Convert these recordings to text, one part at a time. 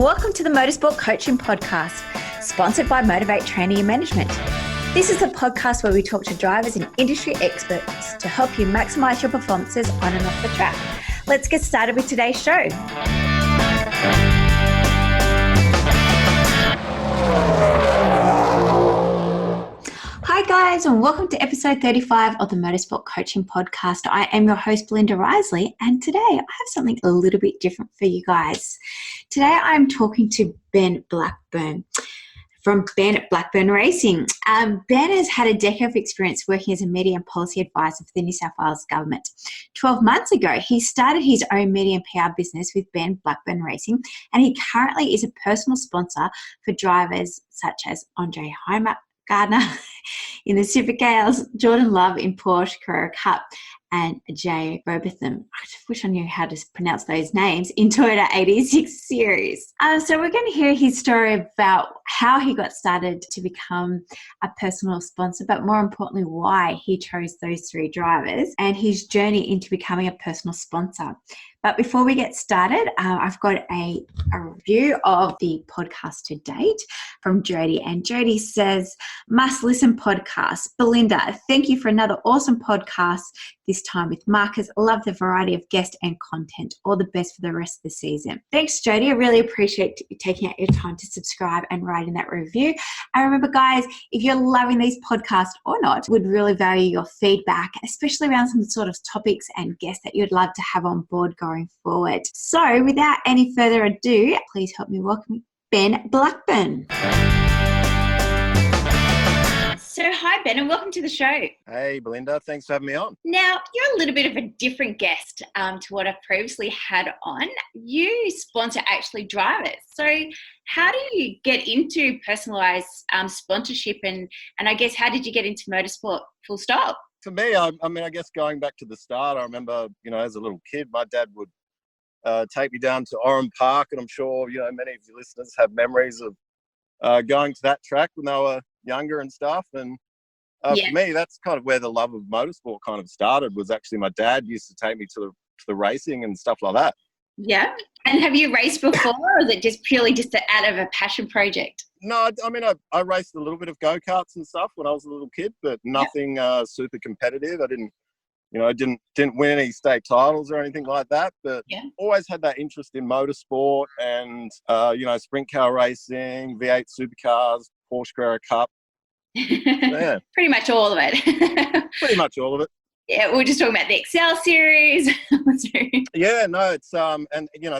welcome to the Motorsport Coaching Podcast, sponsored by Motivate Training and Management. This is a podcast where we talk to drivers and industry experts to help you maximize your performances on and off the track. Let's get started with today's show. Hi guys, and welcome to episode 35 of the Motorsport Coaching Podcast. I am your host, Belinda Risley, and today I have something a little bit different for you guys. Today I'm talking to Ben Blackburn from Ben Blackburn Racing. Ben has had a decade of experience working as a media and policy advisor for the New South Wales government. 12 months ago, he started his own media and PR business with Ben Blackburn Racing, and he currently is a personal sponsor for drivers such as Andre Gardner in the Supercars, Jordan Love in Porsche Carrera Cup, and Jay Robotham. I wish I knew how to pronounce those names in Toyota 86 series. So we're going to hear his story about how he got started to become a personal sponsor, but more importantly, why he chose those three drivers and his journey into becoming a personal sponsor. But before we get started, I've got a review of the podcast to date from Jody. And Jody says, must listen podcast. Belinda, thank you for another awesome podcast, this time with Marcus. Love the variety of guests and content. All the best for the rest of the season. Thanks, Jody. I really appreciate you taking out your time to subscribe and writing that review. And remember, guys, if you're loving these podcasts or not, would really value your feedback, especially around some sort of topics and guests that you'd love to have on board going forward. So without any further ado, please help me welcome Ben Blackburn. So hi, Ben, and welcome to the show. Hey, Belinda. Thanks for having me on. Now, you're a little bit of a different guest to what I've previously had on. You sponsor actually drivers. So how do you get into personalised sponsorship and I guess how did you get into motorsport full stop? For me, I guess going back to the start, I remember, as a little kid, my dad would take me down to Oran Park, and I'm sure, many of your listeners have memories of going to that track when they were younger and stuff. And For me, that's kind of where the love of motorsport kind of started, was actually my dad used to take me to the racing and stuff like that. Yeah. And have you raced before, or is it just purely out of a passion project? No, I raced a little bit of go-karts and stuff when I was a little kid, but nothing super competitive. I didn't win any state titles or anything like that, but always had that interest in motorsport and, sprint car racing, V8 Supercars, Porsche Carrera Cup. Yeah. Pretty much all of it. Pretty much all of it. Yeah, we're just talking about the Excel series. Yeah, no, it's and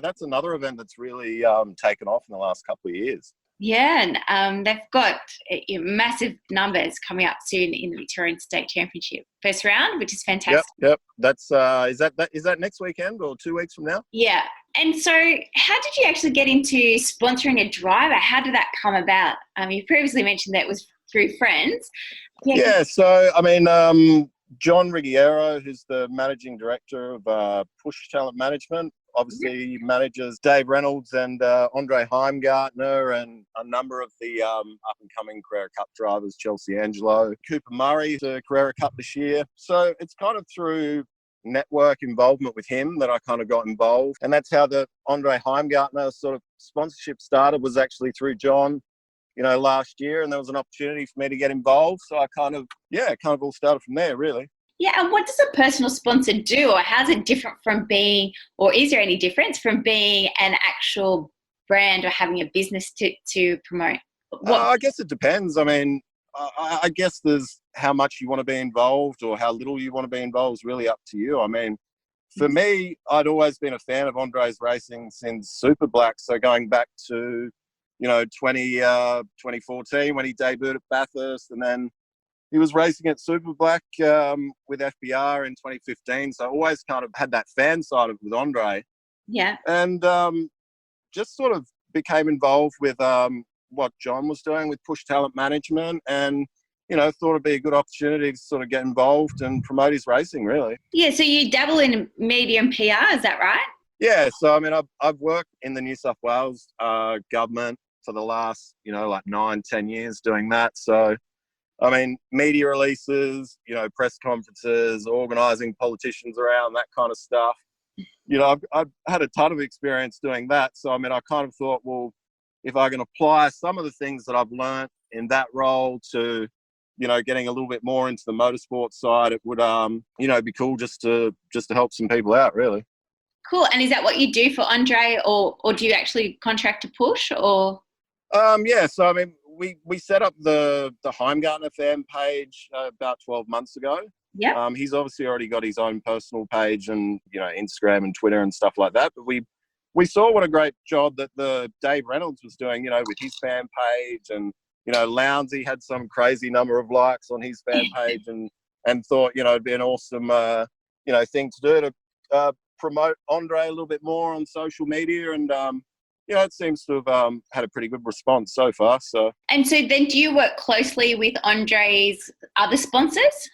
that's another event that's really taken off in the last couple of years. Yeah, and they've got massive numbers coming up soon in the Victorian State Championship first round, which is fantastic. Yep. That's is that next weekend or 2 weeks from now? Yeah. And so, how did you actually get into sponsoring a driver? How did that come about? You previously mentioned that it was through friends. Yeah. So John Ruggiero, who's the managing director of Push Talent Management, obviously manages Dave Reynolds and Andre Heimgartner and a number of the up-and-coming Carrera Cup drivers, Chelsea Angelo, Cooper Murray, the Carrera Cup this year. So it's kind of through network involvement with him that I kind of got involved. And that's how the Andre Heimgartner sort of sponsorship started, was actually through John, last year. And there was an opportunity for me to get involved. So I kind of all started from there, really. Yeah, and what does a personal sponsor do, or how's it different from being, or is there any difference from being an actual brand or having a business to promote? I guess it depends. I guess there's how much you want to be involved or how little you want to be involved is really up to you. For me, I'd always been a fan of Andre's racing since Super Black. So going back to, 2014 when he debuted at Bathurst, and then he was racing at Super Black with FBR in 2015. So I always kind of had that fan side of it with Andre. Yeah. And just sort of became involved with what John was doing with Push Talent Management, and, thought it'd be a good opportunity to sort of get involved and promote his racing, really. Yeah, so you dabble in media and PR, is that right? Yeah, so I've worked in the New South Wales government for the last, 9-10 years doing that. So media releases, press conferences, organising politicians around, that kind of stuff. I've had a ton of experience doing that. So, I mean, I kind of thought, well, if I can apply some of the things that I've learned in that role to, getting a little bit more into the motorsport side, it would, be cool just to help some people out, really. Cool. And is that what you do for Andre, or do you actually contract to Push, or? Yeah. So, I mean, we set up the Heimgartner fan page about 12 months ago. Yeah. He's obviously already got his own personal page and, Instagram and Twitter and stuff like that. But we saw what a great job that the Dave Reynolds was doing, with his fan page, and, Lounsey had some crazy number of likes on his fan page, and thought, it'd be an awesome, thing to do to promote Andre a little bit more on social media. And, it seems to have had a pretty good response so far. So. And so then do you work closely with Andre's other sponsors?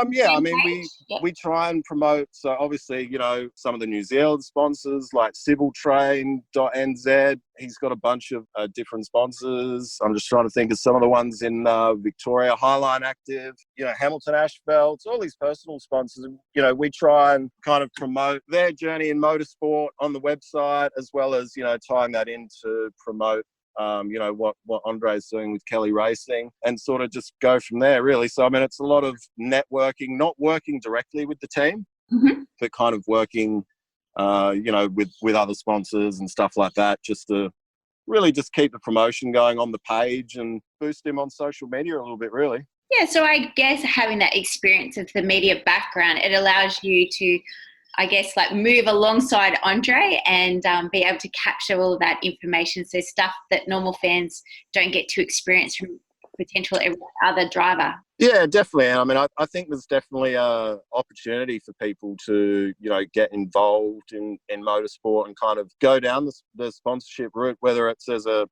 Yeah, I mean, we try and promote, so obviously, some of the New Zealand sponsors like civiltrain.nz. He's got a bunch of different sponsors. I'm just trying to think of some of the ones in Victoria, Highline Active, Hamilton Asphalt, all these personal sponsors. We try and kind of promote their journey in motorsport on the website, as well as, tying that in to promote what Andre's doing with Kelly Racing, and sort of just go from there, really. So, I mean, it's a lot of networking, not working directly with the team, but kind of working, with other sponsors and stuff like that, just to really just keep the promotion going on the page and boost him on social media a little bit, really. Yeah, so I guess having that experience of the media background, it allows you to, I guess, like move alongside Andre and be able to capture all of that information. So stuff that normal fans don't get to experience from potential every other driver. Yeah, definitely. I mean, I think there's definitely a opportunity for people to, get involved in motorsport and kind of go down the sponsorship route, whether it's as a,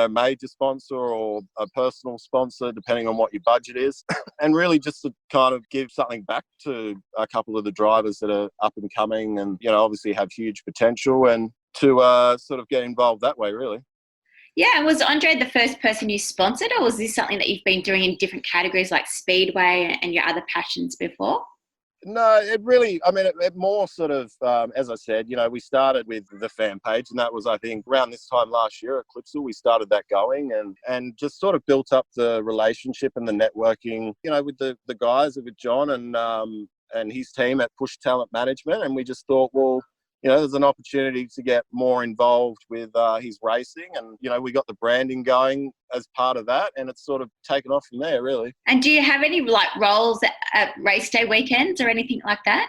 major sponsor or a personal sponsor, depending on what your budget is, and really just to kind of give something back to a couple of the drivers that are up and coming and, obviously have huge potential, and to sort of get involved that way, really. Yeah, and was Andre the first person you sponsored, or was this something that you've been doing in different categories like Speedway and your other passions before? No, it really, I mean, it more sort of, as I said, we started with the fan page, and that was, I think, around this time last year at Clipsal, we started that going, and just sort of built up the relationship and the networking, with the guys, with John and his team at Push Talent Management. And we just thought, well, there's an opportunity to get more involved with his racing, and, we got the branding going as part of that, and it's sort of taken off from there, really. And do you have any roles at race day weekends or anything like that?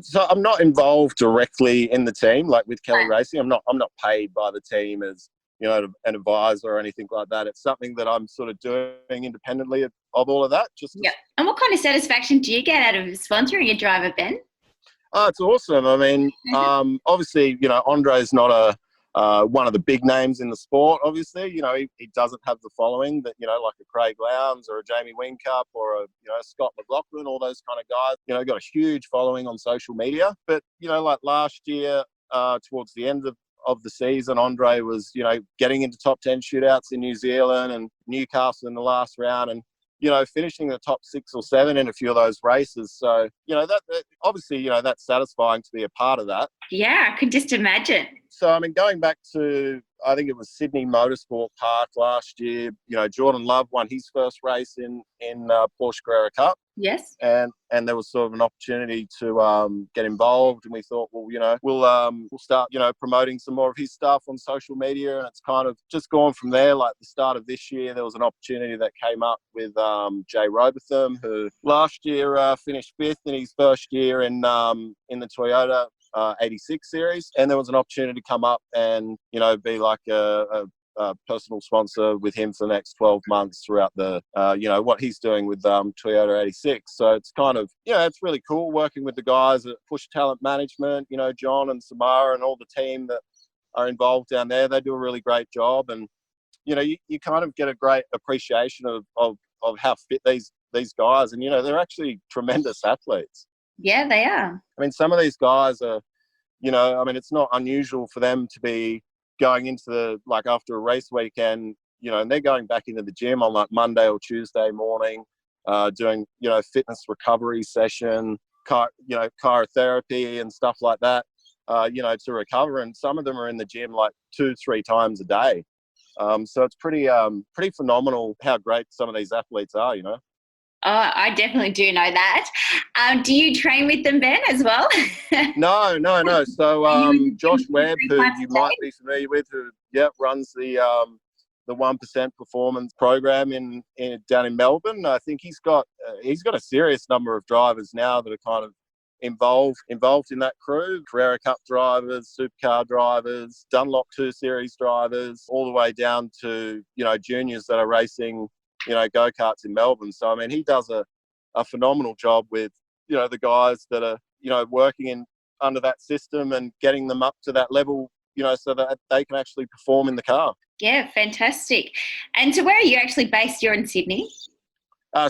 So I'm not involved directly in the team, like with Kelly Racing. I'm not paid by the team as, an advisor or anything like that. It's something that I'm sort of doing independently of all of that. Yeah. And what kind of satisfaction do you get out of sponsoring a driver, Ben? Oh, it's awesome. I mean, obviously, Andre's not one of the big names in the sport, obviously. He doesn't have the following that, like a Craig Lowndes or a Jamie Whincup or a, Scott McLaughlin, all those kind of guys, got a huge following on social media. But, like last year, towards the end of the season, Andre was, getting into top 10 shootouts in New Zealand and Newcastle in the last round, and finishing the top 6 or 7 in a few of those races. So, that obviously, that's satisfying to be a part of that. Yeah, I could just imagine. So, I mean, going back to, I think it was Sydney Motorsport Park last year, Jordan Love won his first race in Porsche Carrera Cup. Yes. And there was sort of an opportunity to get involved, and we thought, well, we'll start, promoting some more of his stuff on social media, and it's kind of just gone from there. Like the start of this year, there was an opportunity that came up with Jay Robotham, who last year finished 5th in his first year in the Toyota 86 series, and there was an opportunity to come up and be like a personal sponsor with him for the next 12 months throughout the what he's doing with Toyota 86. So it's kind of it's really cool working with the guys at Push Talent Management, John and Samara and all the team that are involved down there. They do a really great job, and you kind of get a great appreciation of how fit these guys, and they're actually tremendous athletes. Yeah, they are. I mean, some of these guys are, it's not unusual for them to be going into after a race weekend, and they're going back into the gym on like Monday or Tuesday morning, doing, fitness recovery session, chirotherapy and stuff like that. to recover. And some of them are in the gym like 2-3 times a day. So it's pretty phenomenal how great some of these athletes are, Oh, I definitely do know that. Do you train with them, Ben, as well? No. So Are you in the Josh gym Webb, three who times you a might day? be familiar with, who runs the 1% performance program down in Melbourne. I think he's got a serious number of drivers now that are kind of involved in that crew. Carrera Cup drivers, Supercar drivers, Dunlop 2 Series drivers, all the way down to juniors that are racing go-karts in Melbourne. So I mean, he does a phenomenal job with the guys that are working in under that system and getting them up to that level, so that they can actually perform in the car. Yeah, fantastic. And so where are you actually based? You're in Sydney?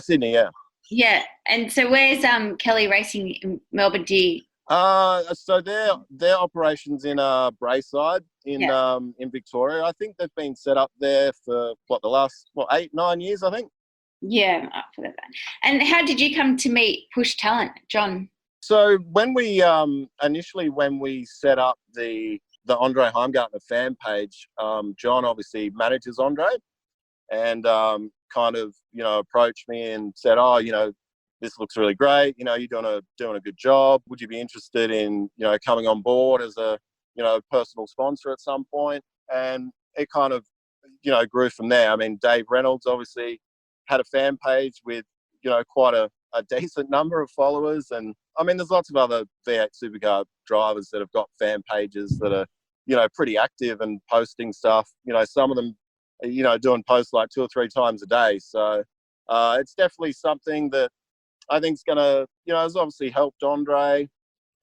Sydney, yeah. Yeah. And so where's Kelly Racing in Melbourne? So their operations in Braeside in Yeah. in Victoria. I think they've been set up there for the last 8-9 years, I think. Yeah, up for that. And how did you come to meet Push Talent, John? So when we initially when we set up the Andre Heimgartner fan page, John obviously manages Andre, and kind of approached me and said, "Oh, this looks really great. You're doing a good job. Would you be interested in coming on board as a personal sponsor at some point?" And it kind of grew from there. I mean, Dave Reynolds obviously had a fan page with quite a decent number of followers, and I mean, there's lots of other V8 supercar drivers that have got fan pages that are pretty active and posting stuff. Some of them doing posts like 2 or 3 times a day. So it's definitely something that I think is going to has obviously helped Andre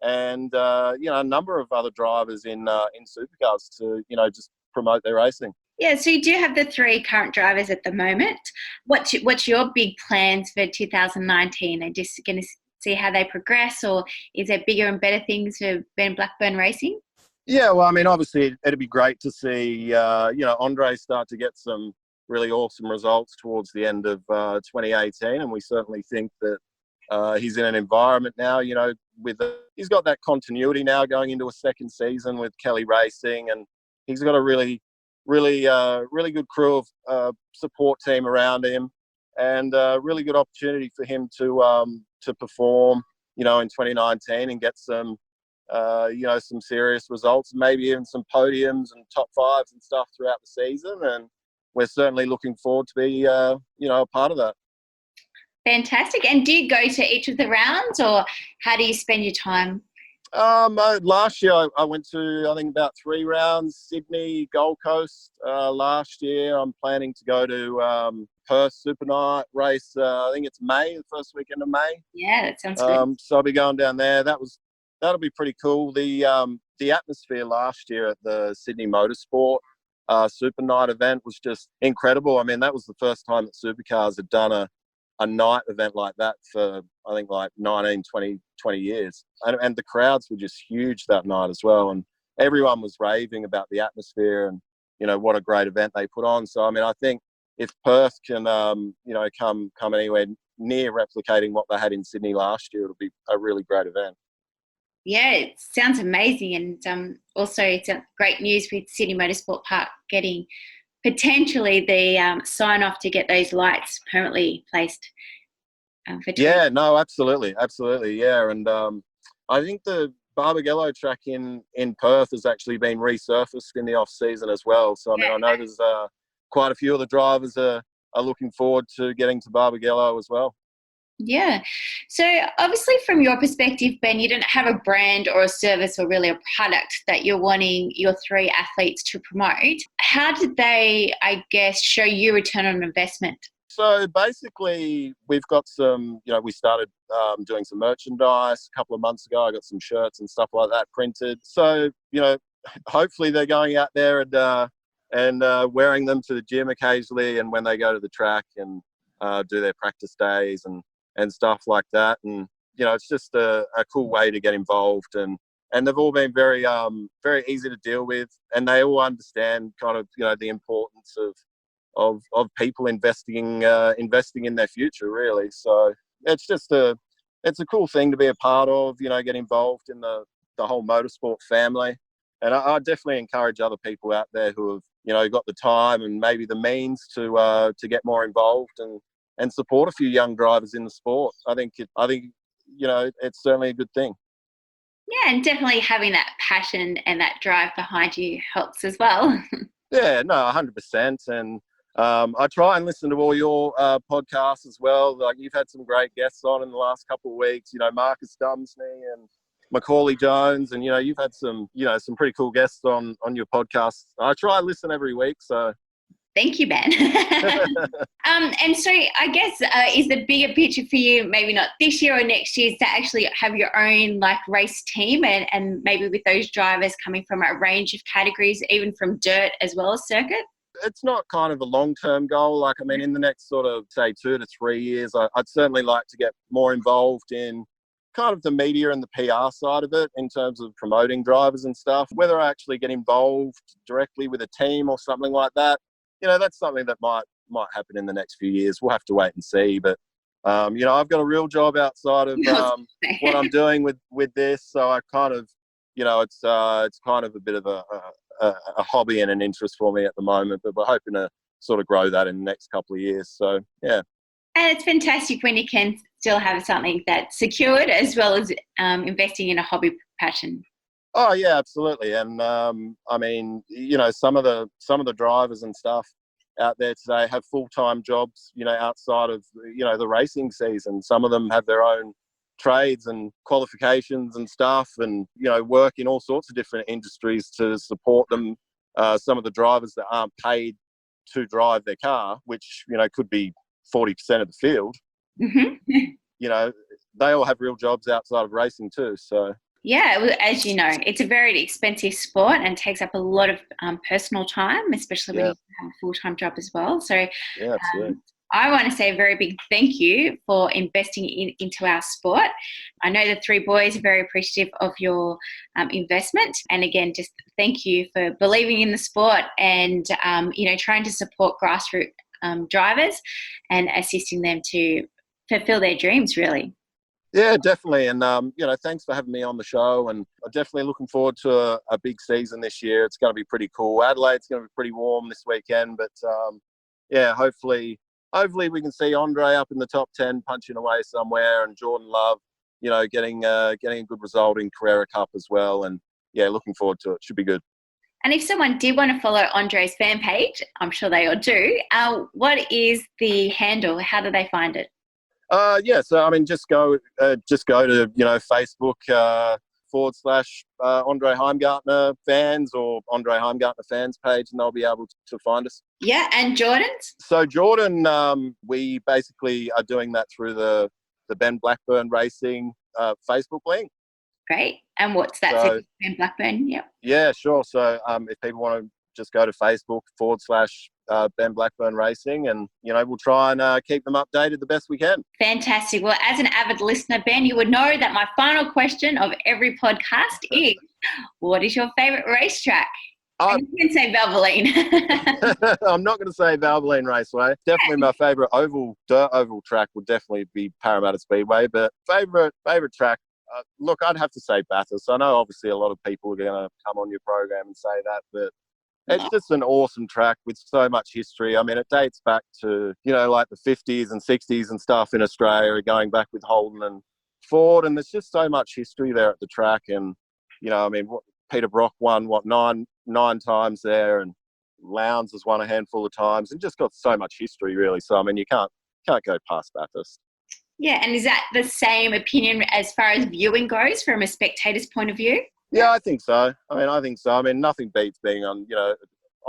and a number of other drivers in supercars to just promote their racing. Yeah, so you do have the 3 current drivers at the moment. What's your big plans for 2019? Are you just going to see how they progress, or is there bigger and better things for Ben Blackburn Racing? Yeah, well, I mean, obviously it'd be great to see Andre start to get some really awesome results towards the end of 2018, and we certainly think that he's in an environment now, he's got that continuity now going into a second season with Kelly Racing, and he's got a really good crew of support team around him, and really good opportunity for him to perform, in 2019 and get some, some serious results, maybe even some podiums and top 5s and stuff throughout the season. And we're certainly looking forward to be, a part of that. Fantastic. And do you go to each of the rounds, or how do you spend your time? Last year I went to, I think, about 3 rounds, Sydney, Gold Coast. Last year I'm planning to go to Perth Super Night race. I think it's May, the first weekend of May. Yeah, that sounds good. So I'll be going down there. That'll be pretty cool. The atmosphere last year at the Sydney Motorsport Super Night event was just incredible. I mean, that was the first time that Supercars had done a night event like that for, I think, like 19, 20 years. And the crowds were just huge that night as well. And everyone was raving about the atmosphere and, what a great event they put on. So, I mean, I think if Perth can, come anywhere near replicating what they had in Sydney last year, it'll be a really great event. Yeah, it sounds amazing. And also it's great news with Sydney Motorsport Park getting potentially the sign-off to get those lights permanently placed. Yeah, no, absolutely, yeah. And I think the Barbagallo track in Perth has actually been resurfaced in the off season as well. So I mean, I know there's quite a few of the drivers are looking forward to getting to Barbagallo as well. Yeah. So obviously from your perspective, Ben, you don't have a brand or a service or really a product that you're wanting your 3 athletes to promote. How did they, I guess, show you return on investment? So basically, we've got some, we started doing some merchandise a couple of months ago. I got some shirts and stuff like that printed. So, hopefully they're going out there and wearing them to the gym occasionally, and when they go to the track and do their practice days and stuff like that. And, it's just a cool way to get involved. And they've all been very easy to deal with. And they all understand kind of, the importance of people investing in their future, really. So it's just it's a cool thing to be a part of, get involved in the the whole motorsport family. And I definitely encourage other people out there who have, got the time and maybe the means to get more involved and support a few young drivers in the sport. I think it's certainly a good thing. Yeah, and definitely having that passion and that drive behind you helps as well. Yeah, no, 100%. And I try and listen to all your podcasts as well. Like, you've had some great guests on in the last couple of weeks. Marcus Dumsney and Macaulay Jones, and you've had some pretty cool guests on your podcast. I try and listen every week. So thank you, Ben. And so I guess is the bigger picture for you, maybe not this year or next year, is to actually have your own race team and maybe with those drivers coming from a range of categories, even from dirt as well as circuit? It's not kind of a long-term goal. In the next sort of, say, 2 to 3 years, I'd certainly like to get more involved in kind of the media and the PR side of it in terms of promoting drivers and stuff. Whether I actually get involved directly with a team or something like that, that's something that might happen in the next few years. We'll have to wait and see. But, I've got a real job outside of what I'm doing with this. So I kind of, it's kind of a bit of a hobby and an interest for me at the moment. But we're hoping to sort of grow that in the next couple of years. So, yeah. And it's fantastic when you can still have something that's secured as well as investing in a hobby passion. Oh yeah, absolutely. And some of the drivers and stuff out there today have full-time jobs, outside of the racing season. Some of them have their own trades and qualifications and stuff, and work in all sorts of different industries to support them. Some of the drivers that aren't paid to drive their car, which could be 40% of the field. Mm-hmm. They all have real jobs outside of racing too. So. Yeah, as you know, it's a very expensive sport and takes up a lot of personal time, especially when you have a full-time job as well. So yeah, absolutely. I want to say a very big thank you for investing into our sport. I know the three boys are very appreciative of your investment. And again, just thank you for believing in the sport and, trying to support grassroots drivers and assisting them to fulfill their dreams, really. Yeah, definitely. And, thanks for having me on the show. And I'm definitely looking forward to a big season this year. It's going to be pretty cool. Adelaide's going to be pretty warm this weekend. But, hopefully we can see Andre up in the top 10 punching away somewhere, and Jordan Love, getting a good result in Carrera Cup as well. And, yeah, looking forward to it. Should be good. And if someone did want to follow Andre's fan page, I'm sure they all do, what is the handle? How do they find it? Just go to Facebook /Andre Heimgartner fans or Andre Heimgartner fans page, and they'll be able to find us. Yeah, and Jordan's? So Jordan, we basically are doing that through the Ben Blackburn Racing Facebook link. Great. And what's that? So, Ben Blackburn? Yep. Yeah, sure. So if people want to just go to Facebook /Ben Blackburn Racing, and we'll try and keep them updated the best we can. Fantastic. Well, as an avid listener, Ben, you would know that my final question of every podcast is, what is your favourite racetrack? And you can say Valvoline. I'm not going to say Valvoline Raceway. Definitely my favourite dirt oval track would definitely be Parramatta Speedway. But favourite track, look, I'd have to say Bathurst. I know obviously a lot of people are going to come on your program and say that, but it's just an awesome track with so much history. I mean, it dates back to, the 50s and 60s and stuff in Australia, going back with Holden and Ford. And there's just so much history there at the track. And, Peter Brock won, nine times there, and Lowndes has won a handful of times, and just got so much history, really. So, you can't go past Bathurst. Yeah, and is that the same opinion as far as viewing goes from a spectator's point of view? Yeah, I think so. Nothing beats being on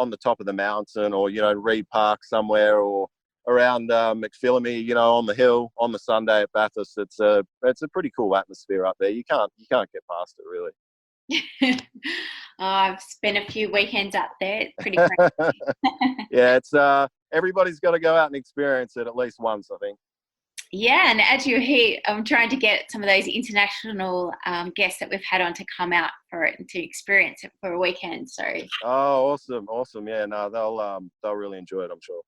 the top of the mountain, or, Reed Park somewhere, or around McPhillamy, on the hill on the Sunday at Bathurst. It's a pretty cool atmosphere up there. You can't get past it, really. I've spent a few weekends up there. It's pretty crazy. Yeah, it's everybody's got to go out and experience it at least once, I think. Yeah, and as you hear, I'm trying to get some of those international guests that we've had on to come out for it and to experience it for a weekend. So. Oh, awesome! Yeah, no, they'll really enjoy it, I'm sure.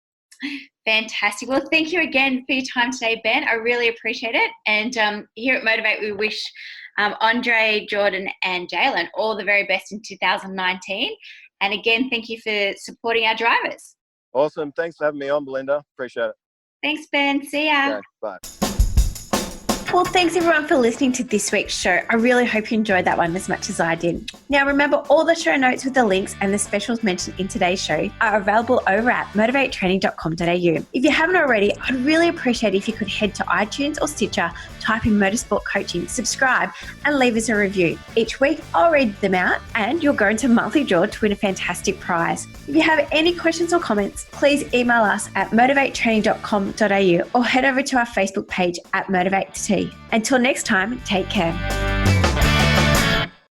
Fantastic. Well, thank you again for your time today, Ben. I really appreciate it. And here at Motivate, we wish Andre, Jordan, and Jalen, all the very best in 2019. And again, thank you for supporting our drivers. Awesome. Thanks for having me on, Belinda. Appreciate it. Thanks, Ben. See ya. Okay, bye. Well, thanks everyone for listening to this week's show. I really hope you enjoyed that one as much as I did. Now, remember, all the show notes with the links and the specials mentioned in today's show are available over at motivatetraining.com.au. If you haven't already, I'd really appreciate it if you could head to iTunes or Stitcher, type in Motorsport Coaching, subscribe, and leave us a review. Each week, I'll read them out and you'll go into a monthly draw to win a fantastic prize. If you have any questions or comments, please email us at motivatetraining.com.au or head over to our Facebook page at Motivate to Tea. Until next time, take care.